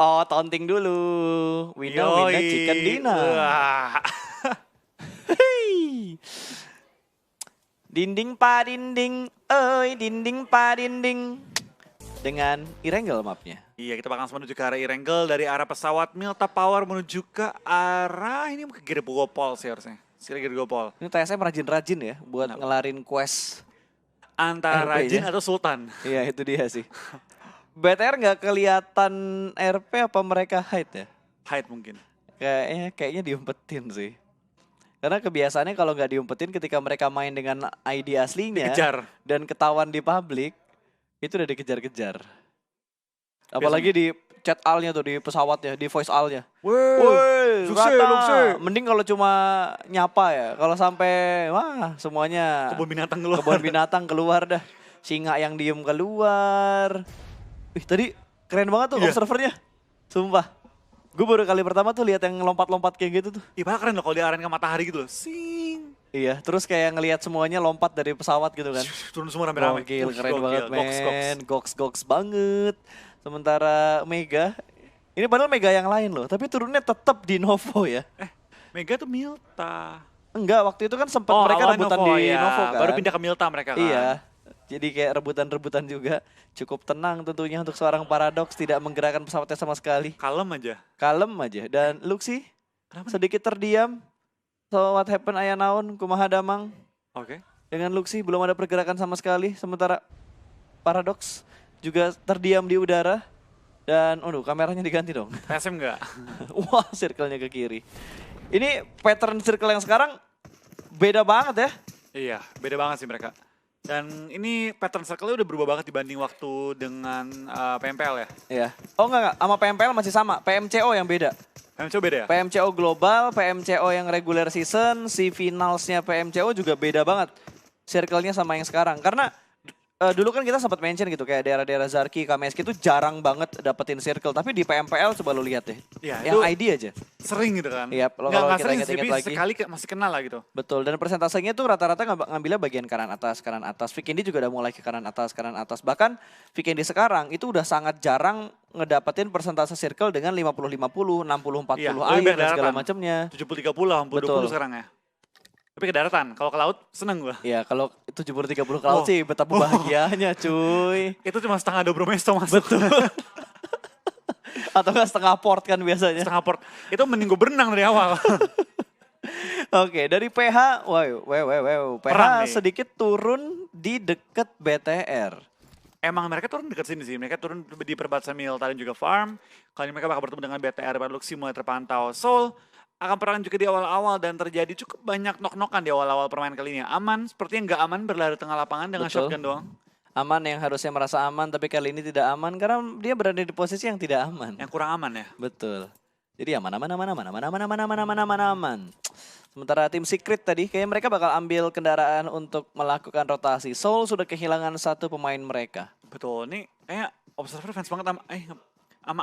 Oh, taunting dulu. Wina chicken dinner. Hei. Dinding pa dinding, oi dinding pa dinding. Dengan Erangel mapnya. Iya, kita bakal langsung menuju ke arah Erangel dari arah pesawat Milta Power menuju ke arah ini ke Girgopol sih harusnya. Girgopol. Ini TSM rajin-rajin ya buat Kenapa? ngelarin quest. Antara RP-nya. Jin atau Sultan. Iya itu dia sih. BTR nggak kelihatan RP apa mereka hide ya? Hide mungkin. Kayaknya diumpetin sih. Karena kebiasaannya kalau nggak diumpetin ketika mereka main dengan ID aslinya Dikejar. dan ketahuan di publik, itu udah dikejar-kejar. Apalagi di chat alnya tuh, di pesawatnya, di voice alnya. Woi, Rata. Mending kalau cuma nyapa ya. Kalau sampai wah semuanya Kebun binatang keluar. kebun binatang keluar dah. Singa yang diem keluar. Ih tadi keren banget tuh observernya. Sumpah. Gue baru kali pertama tuh lihat yang lompat-lompat kayak gitu tuh. Ih, padahal keren loh kalau di arena matahari gitu loh. Sing. Iya, terus kayak ngelihat semuanya lompat dari pesawat gitu kan. Turun semua rame-rame. Gokil, keren banget men. Goks. Goks banget. Sementara Mega, ini padahal Mega yang lain loh. Tapi turunnya tetap di Novo ya. Mega tuh Milta. Enggak, waktu itu kan sempat mereka awalnya rebutan di ya. Novo kan. Baru pindah ke Milta mereka kan. Iya. Jadi kayak rebutan-rebutan juga. Cukup tenang tentunya untuk seorang Paradox, tidak menggerakkan pesawatnya sama sekali. Kalem aja. Kalem aja. Dan Luxi Kenapa? sedikit terdiam. So what happened aya naon kumaha damang. Oke. Dengan Luxi belum ada pergerakan sama sekali. Sementara Paradox juga terdiam di udara. Dan kameranya diganti dong. TSM enggak? Wah, circle-nya ke kiri. Ini pattern circle yang sekarang beda banget ya. Iya, beda banget sih mereka. Dan ini pattern circle-nya udah berubah banget dibanding waktu dengan PMPL ya. Iya. Oh enggak, sama PMPL masih sama. PMCO yang beda. PMCO beda ya? PMCO global, PMCO yang regular season, si finalsnya PMCO juga beda banget. Circle-nya sama yang sekarang. Karena dulu kan kita sempat mention gitu kayak daerah-daerah Zarki, Kameski itu jarang banget dapetin circle. Tapi di PMPL coba lu lihat deh. Iya, yang itu ID aja. sering gitu kan. Iya, kalau Nggak kita sering sih, ingat-ingat tapi lagi. sekali masih kenal lah gitu. Betul, dan persentasenya tuh rata-rata ngambilnya bagian kanan atas. Vikendi juga udah mulai ke kanan atas. Bahkan Vikendi sekarang itu udah sangat jarang ngedapetin persentase circle dengan 50-50, 60-40 Iya, air lebih dan segala daratan. macamnya. 70-30, 80-20 Betul. sekarang ya. Tapi ke daratan, kalau ke laut seneng gua. Iya, kalau 70-30 ke laut sih betapa bahagianya cuy. Itu cuma setengah Dobromesto masuk. Betul. Atau nggak setengah port kan biasanya. Setengah port. Itu mending gue berenang dari awal. Oke, dari PH, PH Perang nih. sedikit turun di deket BTR. Emang mereka turun dekat sini sih. Mereka turun di perbatasan Milta dan juga Farm. Kali ini mereka bakal bertemu dengan BTR Luxi mulai terpantau. Soul akan perang juga di awal-awal dan terjadi cukup banyak nok-nokan di awal-awal permainan kali ini. Aman, sepertinya nggak aman berlari tengah lapangan dengan Betul. shotgun doang. Aman yang harusnya merasa aman tapi kali ini tidak aman karena dia berada di posisi yang tidak aman. Yang kurang aman ya. Betul. Jadi aman. Sementara tim Secret tadi kayaknya mereka bakal ambil kendaraan untuk melakukan rotasi. Soul sudah kehilangan satu pemain mereka. Betul, nih kayak Observer fans banget sama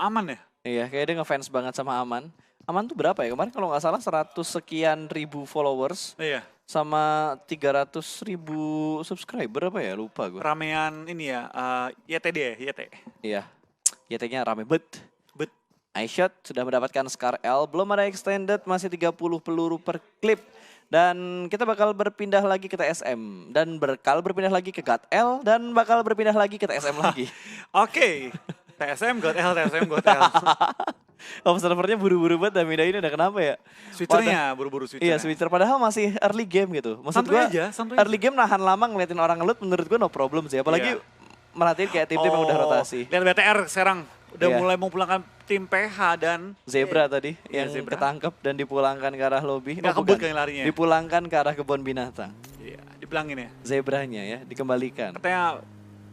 Aman ya. Iya, kayak dia ngefans banget sama Aman. Aman tuh berapa ya? Kemarin kalau nggak salah 100 sekian ribu followers. Iya. Sama 300 ribu subscriber apa ya? Lupa gue. Ramean ini ya, YTD ya, YT. Iya, YT-nya rame bet. Bet. iShot sudah mendapatkan Scar L, belum ada extended, masih 30 peluru per clip. Dan kita bakal berpindah lagi ke TSM. Dan berpindah lagi ke God L, dan bakal berpindah lagi ke TSM lagi. Oke. TSM God L. Observernya buru-buru banget, Damida ini udah kenapa ya? Switchernya buru-buru switchernya. Iya, switcher. Padahal masih early game gitu. Maksud Santuy gua, aja, santuy early game nahan lama ngeliatin orang ngelut menurut gue no problem sih. Apalagi Iya. merhatiin kayak tim-tim yang udah rotasi. Lihat BTR sekarang udah Iya. mulai memulangkan tim PH dan Zebra tadi Iya, yang Zebra. ketangkep dan dipulangkan ke arah lobby. Nggak kebut kayaknya larinya. Dipulangkan ke arah kebun binatang. Iya, dibilangin ya. Zebranya ya dikembalikan Katanya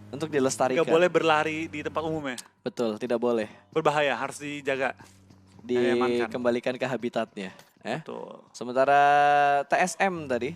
untuk dilestarikan. nggak boleh berlari di tempat umum ya. Betul, tidak boleh. Berbahaya, harus dijaga. Diamankan. Dikembalikan ke habitatnya. Betul. Sementara TSM tadi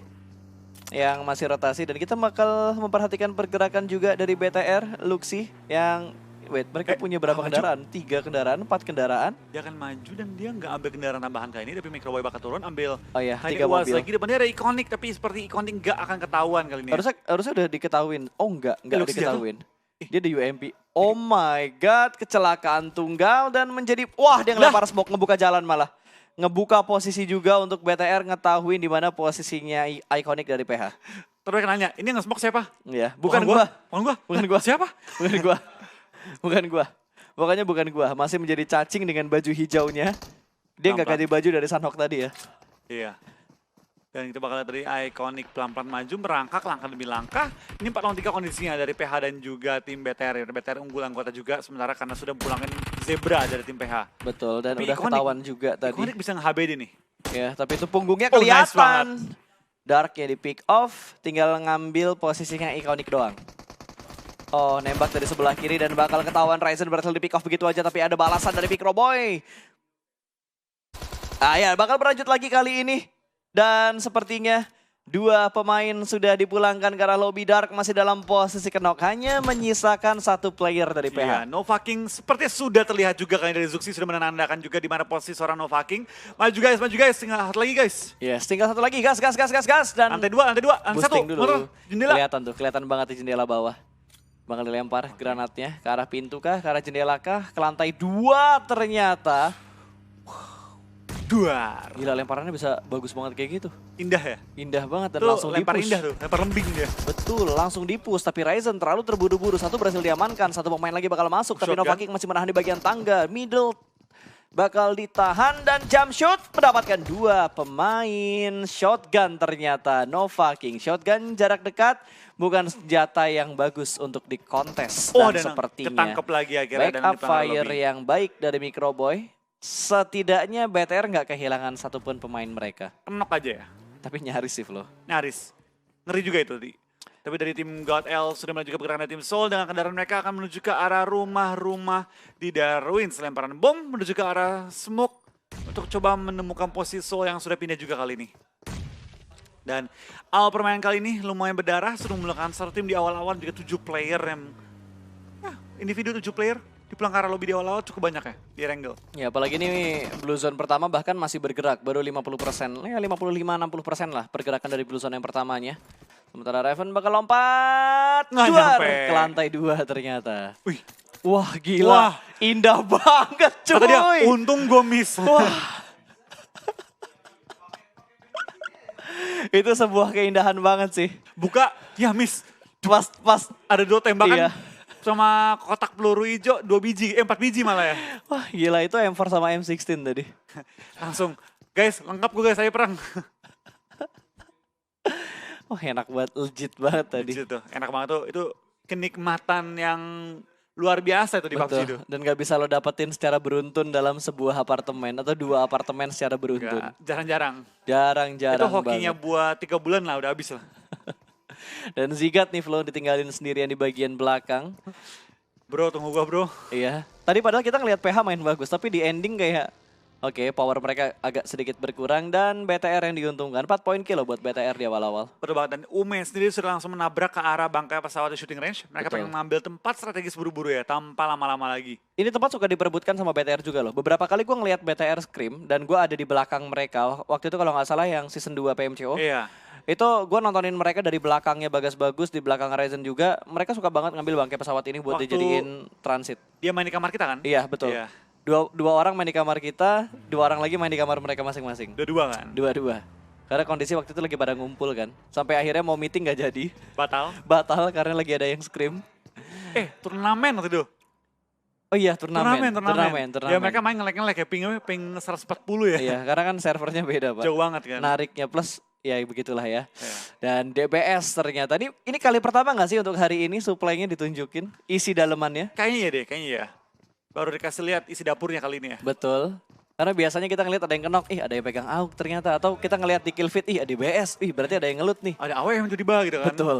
yang masih rotasi dan kita bakal memperhatikan pergerakan juga dari BTR Luxi yang mereka punya berapa maju. kendaraan? 3 kendaraan, 4 kendaraan. Dia akan maju dan dia nggak ambil kendaraan tambahan kali ini, tapi Microwave bakal turun ambil Oh ya, 3 Hanya UAZ mobil. lagi. Depannya ada ikonik, tapi seperti ikonik nggak akan ketahuan kali ini. Harusnya udah diketahuin. Oh enggak Luxi diketahuin. Dia di UMP. Oh my god, kecelakaan tunggal dan menjadi... Wah, dia ngelempar smoke, ngebuka jalan malah. Ngebuka posisi juga untuk BTR ngetahuin di mana posisinya Iconic dari PH. Terus nanya, ini yang nge-smoke siapa? Iya, bukan gua. Bukan gua. Bukan gua. Siapa? Bukan gua. Bukan gua. Pokoknya bukan gua. Masih menjadi cacing dengan baju hijaunya. Dia nggak ganti baju dari Sunhawk tadi ya. Iya. Dan kita bakal lihat dari Iconic pelan-pelan maju, merangkak langkah demi langkah. Ini 4 lawan 3 kondisinya dari PH dan juga tim BTR. BTR unggul anggota juga sementara karena sudah pulangin Zebra dari tim PH. Betul, dan Tapi udah Iconic- ketahuan juga tadi. Iconic bisa nge-HBD nih. Ya, tapi itu punggungnya Oh, nice kelihatan. Dark ya di pick off, tinggal ngambil posisinya Iconic doang. Oh, nembak dari sebelah kiri dan bakal ketahuan Ryzen berhasil di pick off begitu aja, tapi ada balasan dari Microboy. Ah ya, bakal berlanjut lagi kali ini. Dan sepertinya 2 pemain sudah dipulangkan ke arah lobby. Dark masih dalam posisi knock, hanya menyisakan 1 player dari PH. Iya, Nova King seperti sudah terlihat juga kan dari Zuxi sudah menandakan juga di mana posisi seorang Nova King. Maju guys, tinggal satu lagi guys. Yes, tinggal 1 lagi, gas. Dan Lantai 2, lantai 1, boosting dulu. motor, jendela. Kelihatan tuh, kelihatan banget di jendela bawah. Bakal dilempar granatnya ke arah pintu kah, ke arah jendela kah, ke lantai 2 ternyata. Duar. Gila, lemparannya bisa bagus banget kayak gitu. Indah ya? Indah banget dan Tuh langsung lempar di-push. indah tuh, lempar lembing dia. Betul, langsung di-push. Tapi Ryzen terlalu terburu-buru. 1 berhasil diamankan, 1 pemain lagi bakal masuk. Tapi Nova King masih menahan di bagian tangga. Middle bakal ditahan dan jump shot mendapatkan 2 pemain. Shotgun ternyata Nova King. Shotgun jarak dekat bukan senjata yang bagus untuk di kontes. Oh, Dan dan sepertinya ketangkep lagi akhirnya dan backup di pelanggar fire lobby. yang baik dari Microboy. Setidaknya BTR nggak kehilangan satupun pemain mereka. Kenok aja ya, Tapi nyaris sih loh. nyaris. Ngeri juga itu. Tapi dari tim God L sudah mulai juga bergerak dari tim Soul dengan kendaraan mereka akan menuju ke arah rumah-rumah di Darwin. Selemparan bom menuju ke arah Smoke untuk coba menemukan posisi Soul yang sudah pindah juga kali ini. Dan awal permainan kali ini lumayan berdarah, sudah melakukan satu tim di awal-awal juga 7 player yang individu 7 player di pelanggaran lobby di awal-awal cukup banyak ya di Wrangle. Ya apalagi ini Blue Zone pertama bahkan masih bergerak, baru 50%. Ya 55-60% lah pergerakan dari Blue Zone yang pertamanya. Sementara Raven bakal lompat, Nggak duar nyampe. ke lantai 2 ternyata. Wih, Wah gila, Wah. indah banget cuy. kata dia untung gue miss. Wah. Itu sebuah keindahan banget sih. Buka, ya miss. Pas Ada 2 tembakan Iya. sama kotak peluru hijau 2 biji, 4 biji malah ya. wah gila itu M4 sama M16 tadi. Langsung, guys lengkap gue guys, saya perang. Wah enak banget, legit banget tadi. Di situ, enak banget tuh, itu kenikmatan yang luar biasa itu di PUBG itu. Betul, dan gak bisa lo dapetin secara beruntun dalam sebuah apartemen atau 2 apartemen secara beruntun. Nggak, jarang-jarang. Jarang-jarang Itu hokinya banget. buat 3 bulan lah, udah habis lah. Dan Zigat nih Flo ditinggalin sendirian di bagian belakang. Bro, tunggu gua bro. Iya. Tadi padahal kita ngelihat PH main bagus, tapi di ending kayak oke, power mereka agak sedikit berkurang dan BTR yang diuntungkan. 4 poin kill buat BTR di awal-awal. Betul banget, dan Ume sendiri sudah langsung menabrak ke arah bangkai pesawat di shooting range. Mereka Betul. pengen mengambil tempat strategis buru-buru ya, tanpa lama-lama lagi. Ini tempat suka diperebutkan sama BTR juga loh. Beberapa kali gue ngelihat BTR scream dan gue ada di belakang mereka. Waktu itu kalau nggak salah yang season 2 PMCO. Iya. Itu gue nontonin mereka dari belakangnya Bagas-Bagus, di belakang Ryzen juga. Mereka suka banget ngambil bangkai pesawat ini buat Waktu- dijadiin transit. Dia main di kamar kita kan? Iya betul. Iya. Dua orang main di kamar kita, 2 orang lagi main di kamar mereka masing-masing. Dua-dua kan? Dua-dua. Karena kondisi waktu itu lagi pada ngumpul kan. Sampai akhirnya mau meeting gak jadi. Batal. Batal karena lagi ada yang scream. Turnamen waktu itu. Oh iya turnamen. Turnamen. Ya mereka main ngelek-ngelek ya, ping 140 ya. Iya karena kan servernya beda pak. Jauh banget kan. Nariknya plus ya begitulah ya. Iya. Dan DBS ternyata. Ini kali pertama gak sih untuk hari ini supply-nya ditunjukin? Isi dalemannya? Kayaknya ya deh, kayaknya ya. Baru dikasih lihat isi dapurnya kali ini ya. Betul. Karena biasanya kita ngeliat ada yang kenok, ada yang pegang AUG ternyata. Atau kita ngeliat di kill feed, ada DBS, berarti ada yang ngelut nih. Ada AW yang tiba gitu kan. Betul.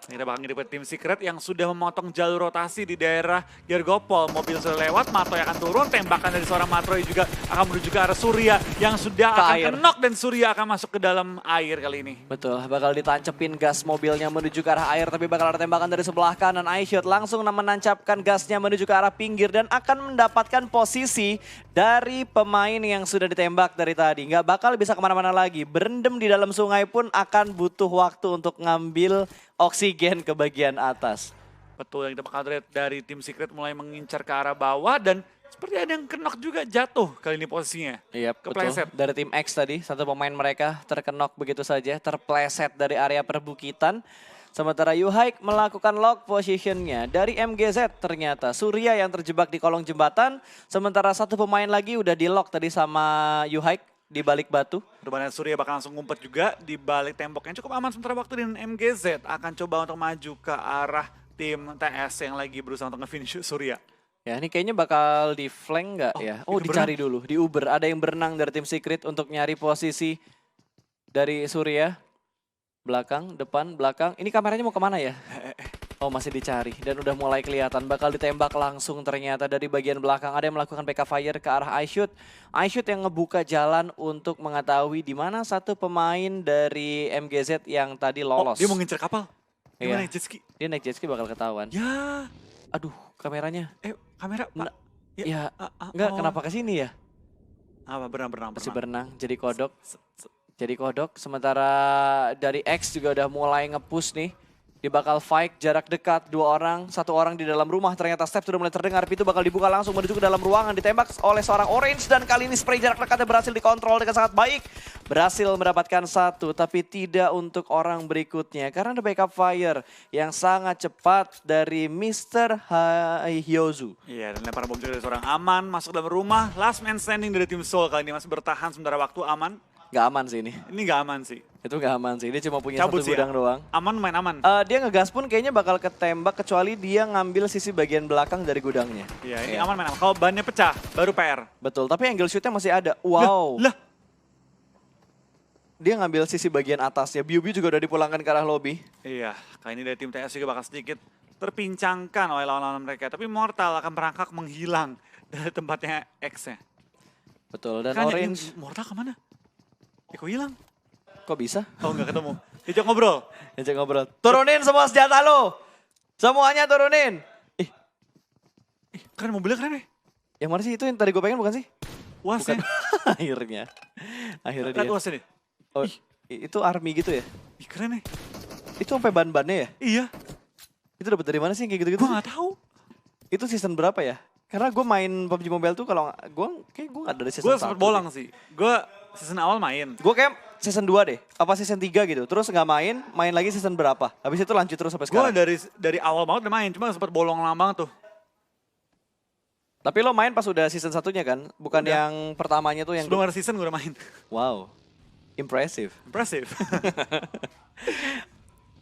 Kita bakal ngidupin tim Secret yang sudah memotong jalur rotasi di daerah Gergopol. Mobil sudah lewat, Matroy akan turun. Tembakan dari seorang Matroy juga akan menuju ke arah Surya yang sudah Ke akan air. kenok dan Surya akan masuk ke dalam air kali ini. Betul, bakal ditancepin gas mobilnya menuju ke arah air. Tapi bakal ada tembakan dari sebelah kanan. iShot langsung menancapkan gasnya menuju ke arah pinggir. Dan akan mendapatkan posisi dari pemain yang sudah ditembak dari tadi. Nggak bakal bisa kemana-mana lagi. Berendam di dalam sungai pun akan butuh waktu untuk ngambil oksigen ke bagian atas. Betul, yang kita bakal lihat dari tim Secret mulai mengincar ke arah bawah dan seperti ada yang kenok juga jatuh kali ini posisinya. Iya, Kepleset. betul. Dari tim X tadi, satu pemain mereka terkenok begitu saja, terpleset dari area perbukitan. Sementara Yuhaik melakukan lock positionnya dari MGZ, ternyata Surya yang terjebak di kolong jembatan. Sementara satu pemain lagi udah di lock tadi sama Yuhaik di balik batu. Perdebanan Surya bakal langsung ngumpet juga di balik tembok yang cukup aman sementara waktu, dan MGZ akan coba untuk maju ke arah tim TS yang lagi berusaha untuk nge-finish Surya. Ya ini kayaknya bakal di flank nggak ya? Oh itu dicari dulu, di Uber. Ada yang berenang dari tim Secret untuk nyari posisi dari Surya. Belakang, depan, belakang. Ini kameranya mau kemana ya? Oh masih dicari dan udah mulai kelihatan. Bakal ditembak langsung ternyata dari bagian belakang. Ada yang melakukan backup fire ke arah iShoot. iShoot yang ngebuka jalan untuk mengetahui di mana satu pemain dari MGZ yang tadi lolos. Dia mau ngincer kapal. Dia Iya. mau naik jet ski. Dia naik jet ski bakal ketahuan. Ya. Aduh kameranya. Kamera Pak. Ya, enggak kenapa ke sini ya? Apa berenang. Masih berenang jadi kodok. Jadi kodok, sementara dari X juga udah mulai nge-push nih. Dia bakal fight jarak dekat, 2 orang, 1 orang di dalam rumah. Ternyata step sudah mulai terdengar, pintu bakal dibuka langsung menuju ke dalam ruangan. Ditembak oleh seorang Orange dan kali ini spray jarak dekatnya berhasil dikontrol dengan sangat baik. Berhasil mendapatkan 1, tapi tidak untuk orang berikutnya. Karena ada backup fire yang sangat cepat dari Mr. Hyozu. Iya, dan lempar bom juga dari seorang Aman masuk dalam rumah. Last man standing dari tim Soul kali ini masih bertahan sementara waktu. Aman. Gak aman sih ini. Ini gak aman sih. Itu gak aman sih, dia cuma punya Cabut satu sih gudang ya. doang. Aman main aman. Dia ngegas pun kayaknya bakal ketembak kecuali dia ngambil sisi bagian belakang dari gudangnya. Iya, ini aman main aman. Kalau bannya pecah, baru PR. Betul, tapi angle shootnya masih ada. Wow. Lah. Dia ngambil sisi bagian atasnya. Biu-biu juga udah dipulangkan ke arah lobby. Iya, kali ini dari tim TS juga bakal sedikit terpincangkan oleh lawan-lawan mereka. Tapi Mortal akan merangkak menghilang dari tempatnya X-nya. Betul, dan Makanya, Orange. Mortal kemana? Kok hilang? Kok bisa? Oh nggak ketemu. Diajak ngobrol. Diajak ngobrol. Turunin semua senjata lo. Semuanya turunin. Keren mobilnya keren ya. Yang mana sih itu yang tadi gue pengen bukan sih? Wasnya. Akhirnya. Akhirnya Lihat dia. wasnya nih. Oh, itu army gitu ya? Ih, keren ya. Itu sampai ban-bannya ya? Iya. Itu dapat dari mana sih yang kayak gitu-gitu? Gue nggak tahu. Itu season berapa ya? Karena gue main PUBG Mobile tuh kalau gue gak dari season 1. Gue sempet bolang sih. Gue season awal main. Gue kayak season 2 deh, apa season 3 gitu. Terus nggak main lagi season berapa. Habis itu lanjut terus sampai Gue sekarang. dari awal banget udah main, cuma sempet bolong lama banget tuh. Tapi lo main pas udah season satunya kan? Bukan Udah. yang pertamanya tuh yang... Sebelum ada season gue udah main. Wow, impressive. Impressive.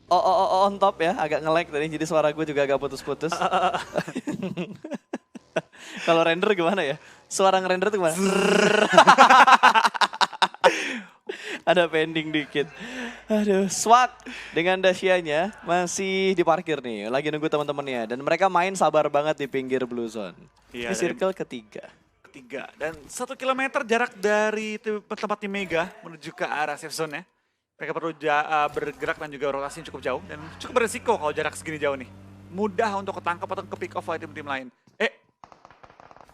On top ya, agak nge-lag tadi. Jadi suara gue juga agak putus-putus. Kalau render gimana ya? Suara ngerender tuh gimana? Ada pending dikit. Aduh, Swag dengan Dacianya masih diparkir nih. Lagi nunggu teman-temannya. Dan mereka main sabar banget di pinggir Blue Zone. Iya, Di circle ketiga. Dan 1 kilometer jarak dari tempat tim Mega menuju ke arah safe zone-nya. Mereka perlu bergerak dan juga rotasi yang cukup jauh. Dan cukup beresiko kalau jarak segini jauh nih. Mudah untuk ketangkap atau ke pick off oleh tim-tim lain.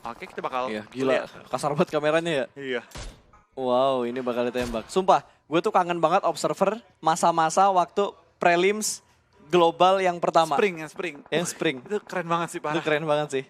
Oke, kita bakal Iya, gila. lihat. Kasar banget kameranya ya. Iya. Wow, ini bakal ditembak. Sumpah, gue tuh kangen banget observer masa-masa waktu prelims global yang pertama. Spring. Yang spring. Itu keren banget sih, Itu parah. keren banget sih.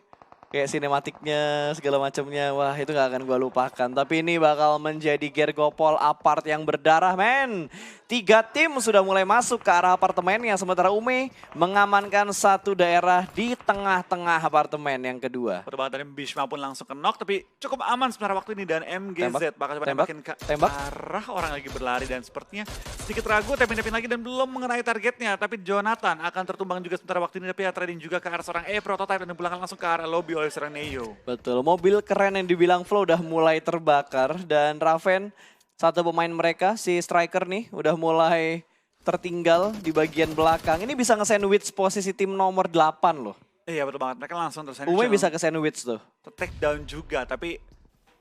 Kayak sinematiknya, segala macamnya. Wah, itu gak akan gue lupakan. Tapi ini bakal menjadi Gergopol apart yang berdarah, men. 3 tim sudah mulai masuk ke arah apartemennya. Sementara Ume mengamankan satu daerah di tengah-tengah apartemen yang kedua. Pertobatan dari Bishma pun langsung ke knock, tapi cukup aman sebenarnya waktu ini. Dan MGZ bakal coba Tembak. nembakin ke Tembak. arah orang lagi berlari. Dan sepertinya sedikit ragu, tapin lagi dan belum mengenai targetnya. Tapi Jonathan akan tertumbang juga sementara waktu ini. Tapi ya trading juga ke arah seorang prototype dan dipulangkan langsung ke arah lobby oleh seorang Neo. Betul, mobil keren yang dibilang Flow udah mulai terbakar. Dan Raven, satu pemain mereka, si striker nih, udah mulai tertinggal di bagian belakang. Ini bisa nge-sandwich posisi tim nomor 8 loh. Iya betul banget, mereka langsung terus Ume bisa ke sandwich tuh. take down juga, tapi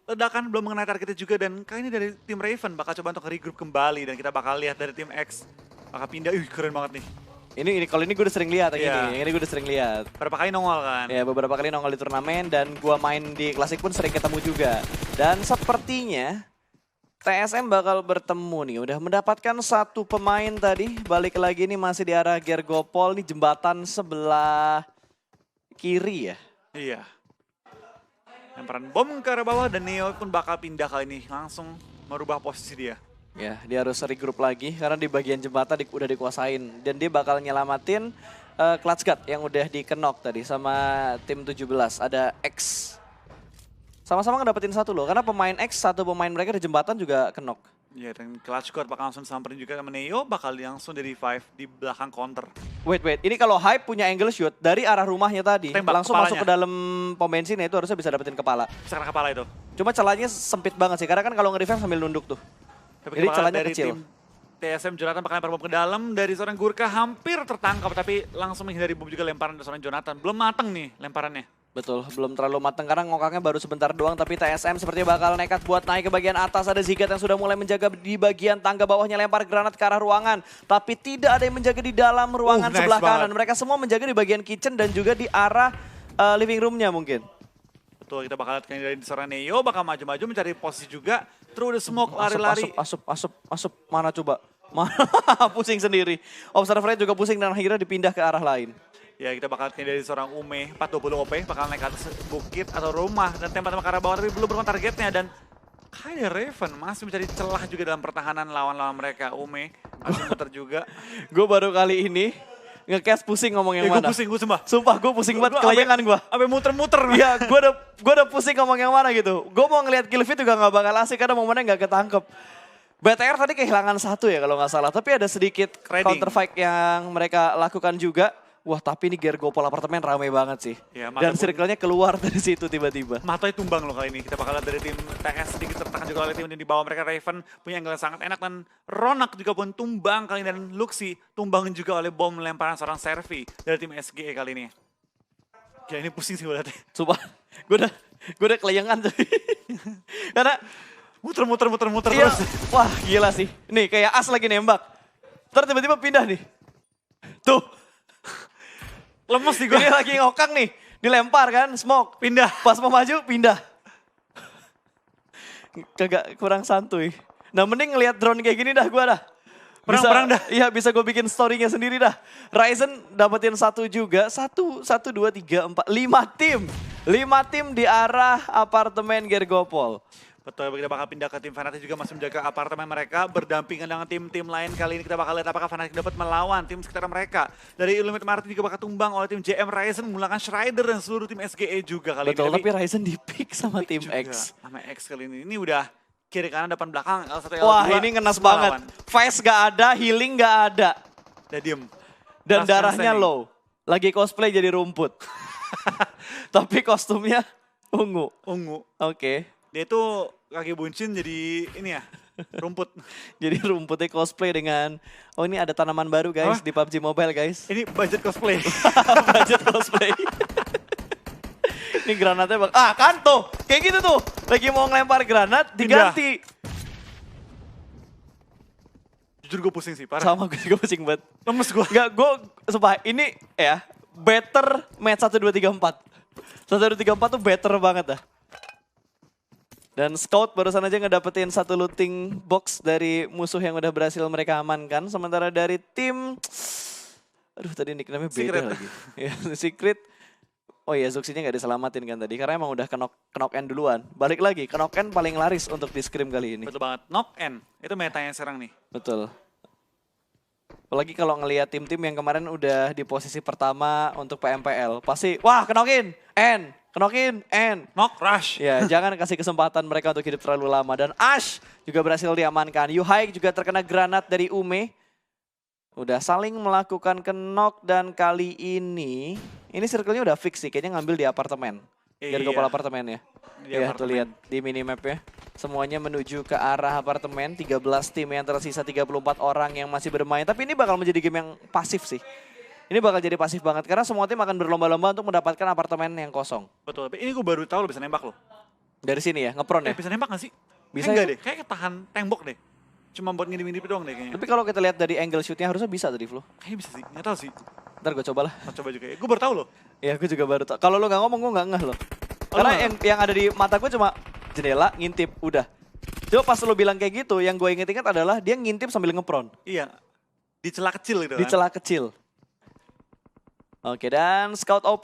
ledakan belum mengenai targetnya juga. Dan kali ini dari tim Raven bakal coba untuk regroup kembali. Dan kita bakal lihat dari tim X bakal pindah. Keren banget nih. Ini kalau ini gue udah sering lihat yang Iya. ini gue udah sering lihat. Berapa kali nongol kan? Ya beberapa kali nongol di turnamen dan gua main di klasik pun sering ketemu juga. Dan sepertinya TSM bakal bertemu nih, udah mendapatkan satu pemain tadi. Balik lagi nih masih di arah Gergopol, nih jembatan sebelah kiri ya. Iya. Lemparan bom ke arah bawah dan Neo pun bakal pindah kali ini. Langsung merubah posisi dia. Ya, dia harus regroup lagi karena di bagian jembatan udah dikuasain. Dan dia bakal nyelamatin Clutch Guard yang udah dikenok tadi sama tim 17. Ada X. Sama-sama ngedapetin satu loh, karena pemain X, satu pemain mereka di jembatan juga kenok. Iya, dan Clutch Guard bakal langsung samperin juga sama Neo, bakal langsung dari 5 di belakang counter. Wait, ini kalau Hype punya angle shoot dari arah rumahnya tadi, Tembak langsung masuk kepalanya. ke dalam pom bensin itu harusnya bisa dapetin kepala. Bisa kena kepala itu. Cuma celahnya sempit banget sih, karena kan kalau nge-revive sambil nunduk tuh. Tapi Jadi bakal celahnya dari kecil. tim TSM Jonathan bakal lempar bom ke dalam, dari seorang Gurkha hampir tertangkap, tapi langsung menghindari bom juga lemparan dari seorang Jonathan. Belum mateng nih lemparannya. Betul, belum terlalu matang karena ngokaknya baru sebentar doang, tapi TSM sepertinya bakal nekat buat naik ke bagian atas. Ada Zigat yang sudah mulai menjaga di bagian tangga bawahnya, lempar granat ke arah ruangan. Tapi tidak ada yang menjaga di dalam ruangan Nice sebelah banget. kanan. Mereka semua menjaga di bagian kitchen dan juga di arah living room-nya mungkin. Betul, kita bakal lihat dari seorang Neo, bakal maju-maju mencari posisi juga. Terus udah smoke lari-lari. Asap. Mana coba? Mana? Pusing sendiri. Observernya juga pusing dan akhirnya dipindah ke arah lain. Ya, kita bakal lihat dari seorang Ume, 420 OP, bakal naik ke atas bukit atau rumah dan tembak-tembak ke arah bawah, tapi belum berkon targetnya. Dan kayak Raven masih mencari celah juga dalam pertahanan lawan-lawan mereka. Ume masih muter juga. Gue baru kali ini nge-cast pusing ngomong yang Gue mana. pusing, gue sumpah. Sumpah gue pusing banget, kelayangan gue. Sampai muter-muter. Iya, gue udah pusing ngomong yang mana gitu. Gue mau ngeliat kill feed juga gak bakal asik karena momennya gak ketangkep. BTR tadi kehilangan satu ya kalau gak salah. Tapi ada sedikit Trading. counter fight yang mereka lakukan juga. Wah tapi ini Gergopol apartemen rame banget sih. Ya, Dan circle-nya keluar dari situ tiba-tiba. Matanya tumbang loh kali ini. Kita bakal lihat dari tim TS sedikit tertekan juga oleh tim yang di bawah mereka. Raven punya angle yang sangat enak dan Ronak juga pun tumbang kali ini. Dan Luxi tumbang juga oleh bom lemparan seorang Servi dari tim SGE kali ini. Ya ini pusing sih gue liatnya. Sumpah, gue udah kelayangan tuh. Karena Muter iya, terus. wah gila sih. Nih kayak as lagi nembak. Ntar tiba-tiba pindah nih. Tuh. Lemes nih gue. Ini lagi ngokang nih. Dilempar kan, smoke. Pindah. Pas mau maju, pindah. Kagak kurang santuy. Nah mending ngelihat drone kayak gini dah gue dah. Perang dah. Iya bisa gue bikin story-nya sendiri dah. Ryzen dapetin satu juga. Satu, dua, tiga, empat, 5 tim. 5 tim di arah apartemen Gergopol. Betul, kita bakal pindah ke tim Fnatic juga masih menjaga apartemen mereka berdampingan dengan tim-tim lain. Kali ini kita bakal lihat apakah Fnatic dapat melawan tim sekitar mereka. Dari Illuminate Martin juga bakal tumbang oleh tim JM Ryzen menggunakan Strider dan seluruh tim SGE juga kali Betul, ini. tapi Ryzen di pick sama tim juga X. sama X kali ini. Ini udah kiri kanan depan belakang L1 L2. Wah ini ngenas semua banget. lawan. Face gak ada, healing gak ada. Udah diem. Dan Last man darahnya standing. low. Lagi cosplay jadi rumput. Tapi kostumnya ungu. Ungu. Oke. Dia itu kaki buncin jadi ini ya, rumput. Jadi rumputnya cosplay dengan, oh ini ada tanaman baru guys Apa? di PUBG Mobile guys. Ini budget cosplay. Budget cosplay. Ini granatnya bang, kan tuh, kayak gitu tuh. Lagi mau ngelempar granat, diganti. Jujur gue pusing sih, parah. Sama gue juga pusing banget. Lemes gue. Enggak, gue, sumpah ini ya, better match 1, 2, 3, 4. 1, 2, 3, 4 tuh better banget dah. Dan Scout barusan aja ngedapetin satu looting box dari musuh yang udah berhasil mereka amankan. Sementara dari tim, aduh tadi nickname-nya beda Secret. lagi. Ya, Secret. Oh iya, Zuxinya nggak diselamatin kan tadi karena emang udah knock end duluan. Balik lagi, knock end paling laris untuk di scrim kali ini. Betul banget, knock end. Itu metanya sekarang nih. Betul. Apalagi kalau ngelihat tim-tim yang kemarin udah di posisi pertama untuk PMPL, pasti wah knock-in, end. Knock-in, end. Knock, rush. Ya, jangan kasih kesempatan mereka untuk hidup terlalu lama. Dan Ash juga berhasil diamankan. Yuhai juga terkena granat dari Ume. Udah saling melakukan knock dan kali ini circle-nya udah fix sih. Kayaknya ngambil di apartemen. Dari Iya. kepala apartemennya. Di Ya, tuh apartemen. lihat di minimap-nya. Semuanya menuju ke arah apartemen. 13 tim yang tersisa, 34 orang yang masih bermain. Tapi ini bakal menjadi game yang pasif sih. Ini bakal jadi pasif banget karena semua tim akan berlomba-lomba untuk mendapatkan apartemen yang kosong. Betul, tapi ini gue baru tahu lo bisa nembak lo. Dari sini ya, ngepron ya. Bisa nembak gak sih? Bisa enggak ya? deh, kayak ketahan tembok deh. Cuma buat ngintip-ngintip doang deh kayaknya. Tapi kalau kita lihat dari angle shootnya harusnya bisa tadi Flo. Kayaknya bisa sih, gak tahu sih. Ntar gue coba lah. Mau coba juga ya. Gue baru tahu loh. Ya gue juga baru tau. Kalau lo gak ngomong gue gak ngeh loh. Oh, Karena lo nggak yang ada di mata gue cuma jendela, ngintip, udah. Coba pas lo bilang kayak gitu, yang gue inget-inget adalah dia ngintip sambil ngepron. Iya, di celah kecil gitu Di kan. celah kecil. Oke, dan Scout OP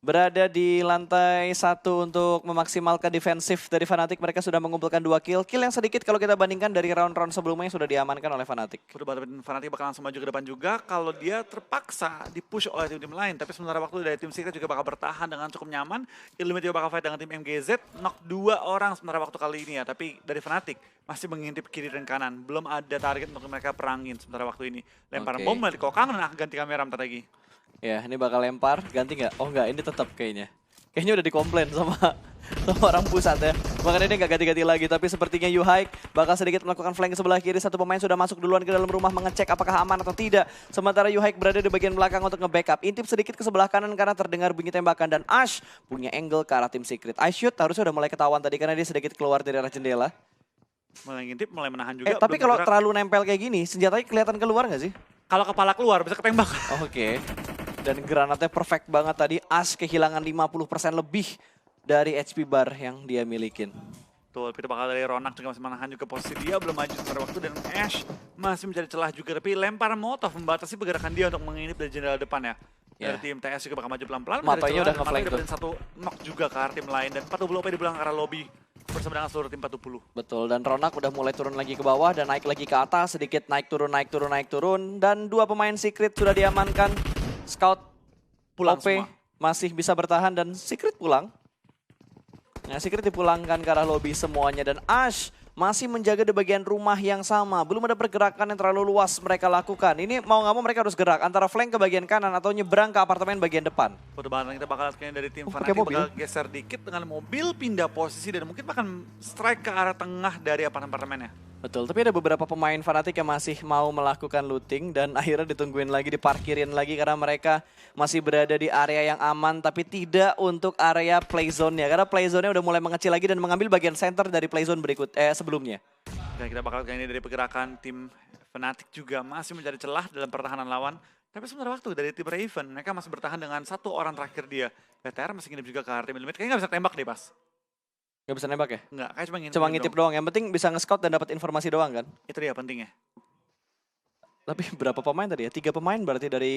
berada di lantai 1 untuk memaksimalkan defensif dari Fnatic. Mereka sudah mengumpulkan 2 kill. Kill yang sedikit kalau kita bandingkan dari round-round sebelumnya yang sudah diamankan oleh Fnatic. Fnatic bakal langsung maju ke depan juga kalau dia terpaksa dipush oleh tim-tim lain. Tapi sementara waktu dari tim Secret juga bakal bertahan dengan cukup nyaman. Illuminate juga bakal fight dengan tim MGZ. Knock 2 orang sementara waktu kali ini ya. Tapi dari Fnatic masih mengintip kiri dan kanan. Belum ada target untuk mereka perangin sementara waktu ini. Lempar bom dari Kokang dan ganti kamera bentar lagi. Ya, ini bakal lempar, ganti nggak? Oh nggak, ini tetap kayaknya. Kayaknya udah dikomplain sama orang pusat ya. Makanya dia nggak ganti-ganti lagi, tapi sepertinya Yuhaik bakal sedikit melakukan flank sebelah kiri. Satu pemain sudah masuk duluan ke dalam rumah mengecek apakah aman atau tidak. Sementara Yuhaik berada di bagian belakang untuk nge-backup. Intip sedikit ke sebelah kanan karena terdengar bunyi tembakan. Dan Ash punya angle ke arah tim Secret. I shoot harusnya udah mulai ketahuan tadi karena dia sedikit keluar dari arah jendela. Mulai ngintip, mulai menahan juga. Tapi kalau terlalu nempel kayak gini, senjatanya kelihatan keluar nggak sih? Kalau kepala keluar bisa ketembak. Oke. Dan granatnya perfect banget tadi. Ash kehilangan 50% lebih dari HP bar yang dia milikin. Tuh, itu bakal dari Ronak juga masih menahan juga posisi dia. Belum maju sementara waktu dan Ash masih mencari celah juga. Tapi lempar Molotov membatasi pergerakan dia untuk mengintip dari jendela depan ya. Dari tim TS juga bakal maju pelan-pelan. Matanya udah nge-flank tuh. Satu knock juga ke arah tim lain. Dan 40 OP di belakang arah lobby bersama dengan seluruh tim 40. Betul, dan Ronak udah mulai turun lagi ke bawah dan naik lagi ke atas. Sedikit naik turun. Dan 2 pemain Secret sudah diamankan. Scout Pulang OP semua. masih bisa bertahan dan Secret pulang. Nah, Secret dipulangkan ke arah lobby semuanya dan Ash masih menjaga di bagian rumah yang sama. Belum ada pergerakan yang terlalu luas mereka lakukan. Ini mau nggak mau mereka harus gerak antara flank ke bagian kanan atau nyebrang ke apartemen bagian depan. Foto banget kita bakal lihat dari tim pakai Fnatic mobil. bakal geser dikit dengan mobil pindah posisi dan mungkin bahkan strike ke arah tengah dari apartemennya. Betul, tapi ada beberapa pemain Fnatic yang masih mau melakukan looting dan akhirnya ditungguin lagi, diparkirin lagi karena mereka masih berada di area yang aman tapi tidak untuk area playzone-nya. Karena playzone-nya udah mulai mengecil lagi dan mengambil bagian center dari playzone sebelumnya. Dan kita bakal lihat ini dari pergerakan tim Fnatic juga masih mencari celah dalam pertahanan lawan. Tapi sementara waktu dari tim Raven, mereka masih bertahan dengan 1 orang terakhir dia. BTR masih nginep juga ke arah tim Illuminate, kayaknya nggak bisa tembak deh pas. Gak bisa nembak ya? Enggak, kayak Cuma ngintip doang. Yang penting bisa nge-scout dan dapat informasi doang kan? Itu dia pentingnya. Tapi berapa pemain tadi ya? 3 pemain berarti dari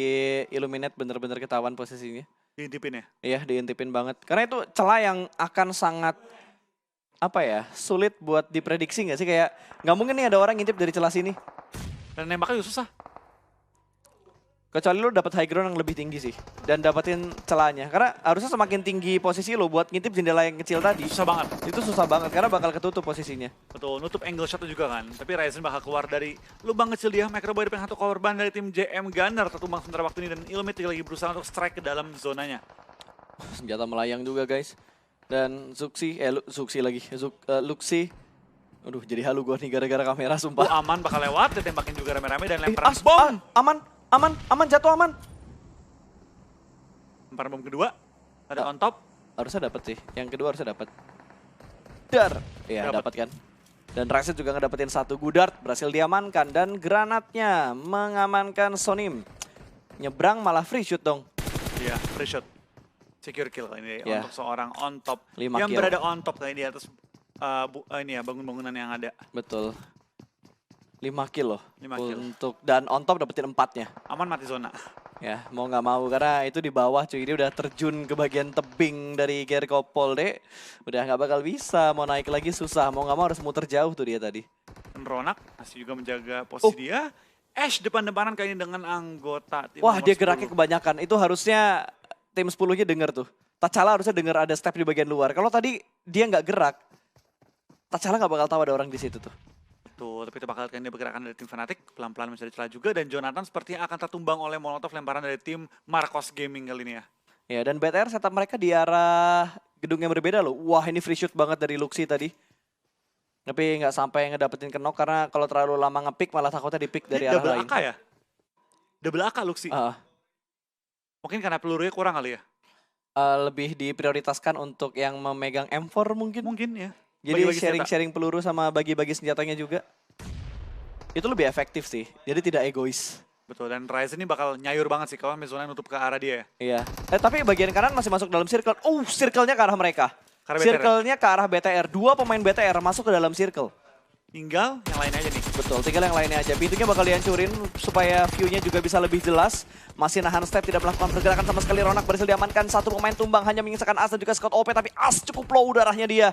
Illuminate bener-bener ketahuan posisinya. Diintipin ya? Iya, diintipin banget. Karena itu celah yang akan sangat sulit buat diprediksi gak sih? Kayak nggak mungkin nih ada orang ngintip dari celah sini. Dan nembaknya juga susah. Kecuali lu dapat high ground yang lebih tinggi sih dan dapetin celahnya. Karena harusnya semakin tinggi posisi lu buat ngintip jendela yang kecil tadi. Susah banget. Itu susah banget karena bakal ketutup posisinya. Betul, nutup angle shot juga kan. Tapi Ryzen bakal keluar dari lubang kecil dia. Microboy dengan 1 korban dari tim JM Gunner tertumbang sementara waktu ini. Dan Illuminate lagi berusaha untuk strike ke dalam zonanya. Senjata melayang juga guys. Dan Luxi. Luxi. Aduh jadi halu gua nih gara-gara kamera sumpah. Aman bakal lewat, ditembakin juga rame-rame dan lempar bom. Aman, jatuh aman. Lempar bom kedua, ada on top. Harusnya dapat sih, yang kedua harusnya dapat. Dar, iya dapat kan. Dan Rasid juga ngedapetin 1 Gudard, berhasil diamankan. Dan granatnya mengamankan Sonim. Nyebrang malah free shoot dong. Iya, free shot. Secure kill ini untuk seorang on top. 5 yang kill. berada on top kali di atas bangun-bangunan yang ada. Betul. 5 kill loh. 5 kill. Dan on top dapetin 4-nya. Aman mati zona. Ya, mau nggak mau karena itu di bawah cuy. Dia udah terjun ke bagian tebing dari Gerkopol deh. Udah nggak bakal bisa, mau naik lagi susah. Mau nggak mau harus muter jauh tuh dia tadi. Dan Ronak masih juga menjaga posisi dia. Ash depan-depanan kayaknya dengan anggota tim Wah, nomor dia 10. geraknya kebanyakan. Itu harusnya tim 10-nya denger tuh. T'Challa harusnya denger ada step di bagian luar. Kalau tadi dia nggak gerak, T'Challa nggak bakal tahu ada orang di situ tuh. Tuh, tapi itu bakal dia pergerakan dari tim Fnatic pelan-pelan mencari celah juga dan Jonathan sepertinya akan tertumbang oleh Molotov lemparan dari tim Marcos Gaming kali ini ya. Ya, dan BTR setup mereka di arah gedung yang berbeda loh. Wah, ini free shoot banget dari Luxi tadi. Tapi nggak sampai ngedapetin knock karena kalau terlalu lama nge-pick malah takutnya di-pick dari arah Double lain. AK ya? Double AK Luxi. Mungkin karena pelurunya kurang kali ya? Lebih diprioritaskan untuk yang memegang M4 mungkin. Mungkin ya. Jadi Bagi-bagi sharing-sharing peluru sama bagi-bagi senjatanya juga. Itu lebih efektif sih. Jadi tidak egois. Betul, dan Ryzen ini bakal nyayur banget sih kalau Mezona nutup ke arah dia ya. Iya. Tapi bagian kanan masih masuk dalam circle. Circle-nya ke arah mereka. Ke arah BTR. Circle-nya ke arah BTR. 2 pemain BTR masuk ke dalam circle. Tinggal yang lainnya aja nih. Betul, tinggal yang lainnya aja. Pintunya bakal dihancurin supaya view-nya juga bisa lebih jelas. Masih nahan step, tidak melakukan pergerakan sama sekali. Ronak berhasil diamankan, satu pemain tumbang hanya menyisakan As dan juga Scott OP. Tapi As cukup low darahnya dia.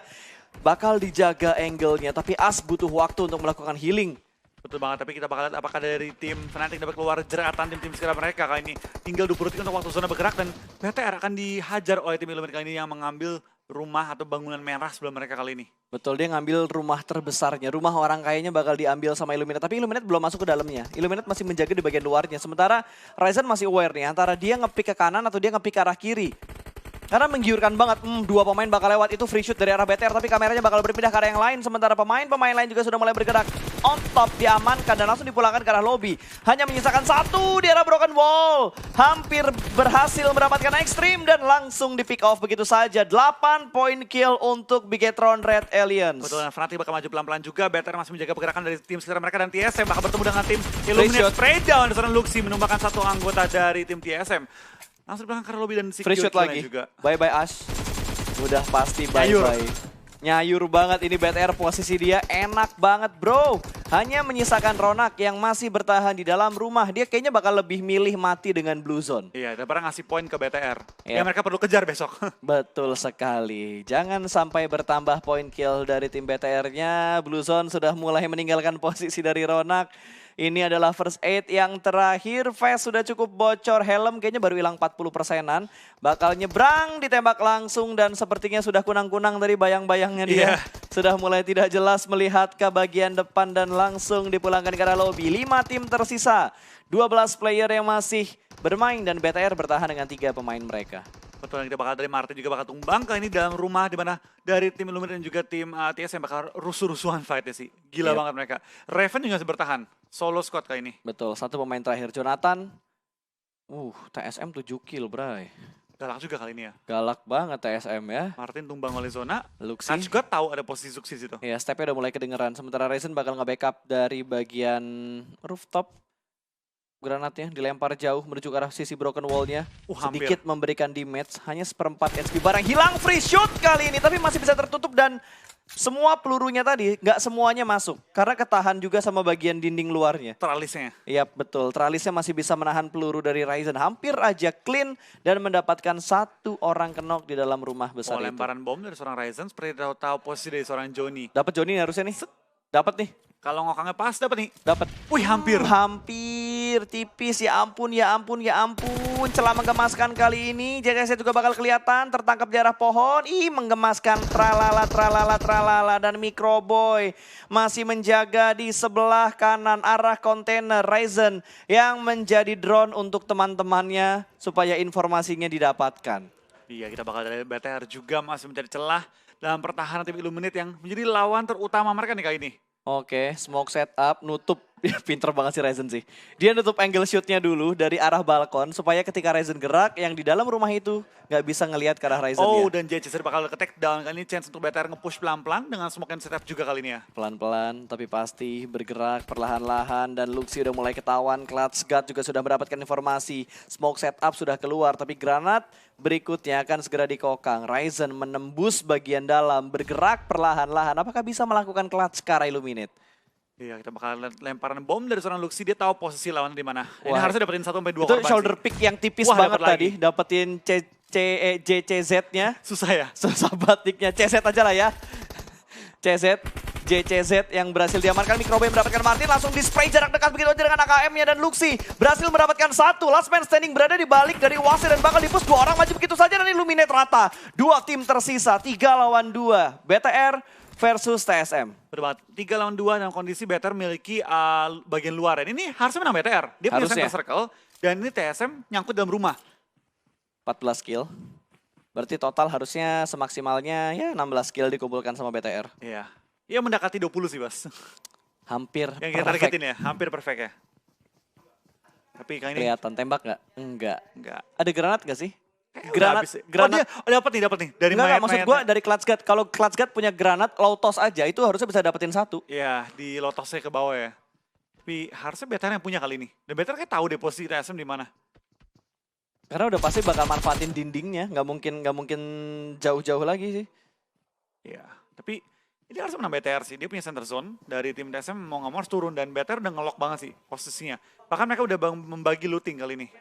Bakal dijaga angle-nya, tapi As butuh waktu untuk melakukan healing. Betul banget, tapi kita bakal lihat apakah dari tim Fnatic dapat keluar jeratan tim-tim sekitar mereka kali ini. Tinggal 20 detik untuk waktu zona bergerak dan BTR akan dihajar oleh tim Illuminate kali ini yang mengambil rumah atau bangunan merah sebelum mereka kali ini. Betul, dia ngambil rumah terbesarnya. Rumah orang kayaknya bakal diambil sama Illuminate. Tapi Illuminate belum masuk ke dalamnya. Illuminate masih menjaga di bagian luarnya. Sementara Ryzen masih aware nih. Antara dia nge-pick ke kanan atau dia nge-pick ke arah kiri. Karena menggiurkan banget. Dua pemain bakal lewat. Itu free shoot dari arah BTR. Tapi kameranya bakal berpindah ke arah yang lain. Sementara pemain lain juga sudah mulai bergerak. On top diamankan dan langsung dipulangkan ke arah lobby. Hanya menyisakan satu di arah broken wall. Hampir berhasil mendapatkan ekstrim dan langsung di pick off begitu saja. 8 point kill untuk Bigetron Red Aliens. Betul, dan Fnatic bakal maju pelan-pelan juga. BTR masih menjaga pergerakan dari tim sekitar mereka dan TSM bakal bertemu dengan tim Illuminate. Spray down di sana Luxi menumbangkan satu anggota dari tim TSM. Langsung belakang ke lobby dan Free shoot lagi. juga. Bye-bye Ash. Udah pasti bye-bye. Nyayur banget ini BTR, posisi dia enak banget bro. Hanya menyisakan Ronak yang masih bertahan di dalam rumah. Dia kayaknya bakal lebih milih mati dengan Blue Zone. Iya, daripada ngasih poin ke BTR. Yep. Ya mereka perlu kejar besok. Betul sekali. Jangan sampai bertambah poin kill dari tim BTR-nya. Blue Zone sudah mulai meninggalkan posisi dari Ronak. Ini adalah first aid yang terakhir. Fast sudah cukup bocor. Helm kayaknya baru hilang 40%-an. Bakal nyebrang, ditembak langsung. Dan sepertinya sudah kunang-kunang dari bayang-bayangnya dia. Yeah. Sudah mulai tidak jelas melihat ke bagian depan dan langsung dipulangkan ke arah lobby. 5 tim tersisa. 12 player yang masih bermain dan BTR bertahan dengan 3 pemain mereka. Betul, kita bakal dari Martin juga bakal tumbang kali ini dalam rumah di mana dari tim Illuminate dan juga tim TSM bakal rusuh-rusuhan fight-nya sih. Gila banget mereka. Raven juga masih bertahan. Solo squad kali ini. Betul, satu pemain terakhir Jonathan. TSM 7 kill, bray. Galak juga kali ini ya. Galak banget TSM ya. Martin tumbang oleh zona. Luxi. Kan juga tahu ada posisi Luxi situ. Ya, stepnya udah mulai kedengeran. Sementara Ryzen bakal nge-backup dari bagian rooftop. Granatnya dilempar jauh menuju ke arah sisi broken wall-nya. Sedikit memberikan damage, hanya seperempat HP barang hilang. Free shoot kali ini, tapi masih bisa tertutup dan semua pelurunya tadi nggak semuanya masuk. Karena ketahan juga sama bagian dinding luarnya. Tralisnya. Iya betul, tralisnya masih bisa menahan peluru dari Ryzen. Hampir aja clean dan mendapatkan satu orang kenok di dalam rumah besar itu. Lemparan bom dari seorang Ryzen seperti tahu posisi dari seorang Johnny. Dapat Johnny nih harusnya nih. Dapat nih. Kalau ngokangnya pas dapat nih. Dapat. Wih, hampir. Hampir tipis, ya ampun, ya ampun, ya ampun. Celah menggemaskan kali ini. JCZ juga bakal kelihatan tertangkap di arah pohon. Menggemaskan tralala, tralala, tralala. Dan Microboy masih menjaga di sebelah kanan arah kontainer Ryzen yang menjadi drone untuk teman-temannya supaya informasinya didapatkan. Iya, kita bakal dari BTR juga masih mencari celah dalam pertahanan tim Illuminate yang menjadi lawan terutama mereka nih kali ini. Oke, smoke setup, nutup. Pinter banget sih Ryzen sih. Dia nutup angle shootnya dulu dari arah balkon supaya ketika Ryzen gerak yang di dalam rumah itu nggak bisa ngelihat ke arah Ryzen ya. Dan JCZ bakal ke-take down. Kali ini chance untuk BTR nge-push pelan-pelan dengan smoke and setup juga kali ini ya. Pelan-pelan tapi pasti bergerak perlahan-lahan dan Luxi udah mulai ketahuan. Clutch Guard juga sudah mendapatkan informasi. Smoke setup sudah keluar tapi granat berikutnya akan segera dikokang. Ryzen menembus bagian dalam, bergerak perlahan-lahan. Apakah bisa melakukan clutch ke arah Illuminate? Iya, kita bakal lemparan bom dari seorang Luxi. Dia tahu posisi lawan di mana. Ini harusnya dapetin 1-2 itu korban shoulder sih. pick yang tipis banget tadi. Dapetin JCZ-nya. Susah ya? Susah batiknya. CZ aja lah ya. CZ, JCZ yang berhasil diamankan. Microboy mendapatkan Martin, langsung di-spray jarak dekat begitu aja dengan AKM-nya. Dan Luxi berhasil mendapatkan satu. Last man standing berada di balik dari Wasir dan bakal di-push. 2 orang maju begitu saja dan Illuminate rata. 2 tim tersisa, 3 lawan 2. BTR versus TSM. Betul banget. 3 lawan 2 dalam kondisi BTR memiliki bagian luar. Dan ini harusnya menang BTR. Dia punya center circle. Dan ini TSM nyangkut dalam rumah. 14 kill. Berarti total harusnya semaksimalnya ya 16 kill dikumpulkan sama BTR. Iya. Iya mendekati 20 sih, Bas. Hampir yang kita targetin ya, hampir perfect ya. Tapi kali ini kelihatan tembak nggak? Enggak. Ada granat nggak sih? Granat. Dapat nih. Dari maksud gue dari Clutch Guard. Kalau Clutch Guard punya granat, lotos aja itu harusnya bisa dapetin 1. Iya, di lotosnya ke bawah ya. Tapi harusnya BTR yang punya kali ini. Dan BTR kayak tahu deh posisi TSM di mana. Karena udah pasti bakal manfaatin dindingnya, nggak mungkin jauh-jauh lagi sih. Iya, tapi Ini harus menang BTR sih, dia punya center zone dari tim TSM mau nggak mau harus turun dan BTR udah ngelok banget sih posisinya. Bahkan mereka udah membagi looting kali ini.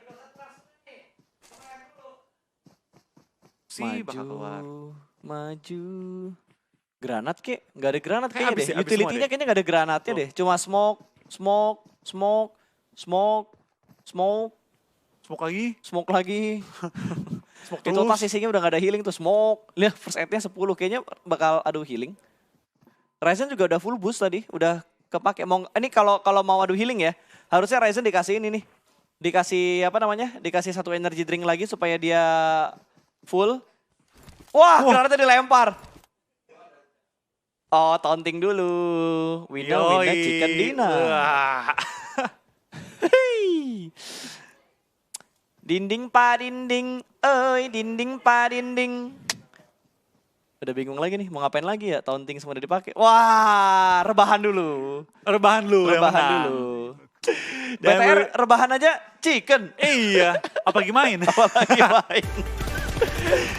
Bakal keluar. Maju. Granat kek? Nggak ada granat Kayak kayaknya abis deh. sih, abis Utility-nya semua kayaknya nggak ada granatnya deh. Cuma smoke. Smoke lagi. Smoke lagi. Smoke Itu terus. posisinya udah gak ada healing tuh. Smoke. Lihat first aid-nya 10. Kayaknya bakal adu healing. Ryzen juga udah full boost tadi. Udah kepake. Ini kalau mau adu healing ya. Harusnya Ryzen dikasih ini nih. Dikasih apa namanya? Dikasih satu energy drink lagi supaya dia full. Wah, granatnya dilempar. Oh, taunting dulu. Winner chicken dinner. Wah. Hei. Dinding pa dinding, dinding pa dinding. Udah bingung lagi nih, mau ngapain lagi ya? Taunting semua udah dipakai. Wah, rebahan dulu. Rebahan lu yang Rebahan menang. dulu. Dan BTR rebahan aja chicken. Iya, apalagi main. Apalagi main.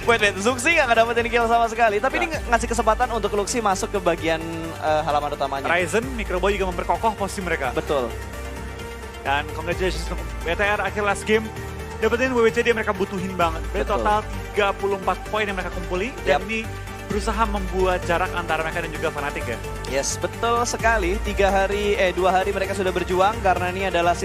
Wait, Zuxi gak dapetin kill sama sekali. Tapi ini ngasih kesempatan untuk Luxi masuk ke bagian halaman utamanya. Ryzen, Microboy juga memperkokoh posisi mereka. Betul. Dan congratulations untuk BTR akhir last game. Dapetin WWCD yang mereka butuhin banget. Dari Betul. total 34 poin yang mereka kumpuli. Dan Yap. ini berusaha membuat jarak antara mereka dan juga Fnatic ya. Yes, betul sekali. 2 hari mereka sudah berjuang karena ini adalah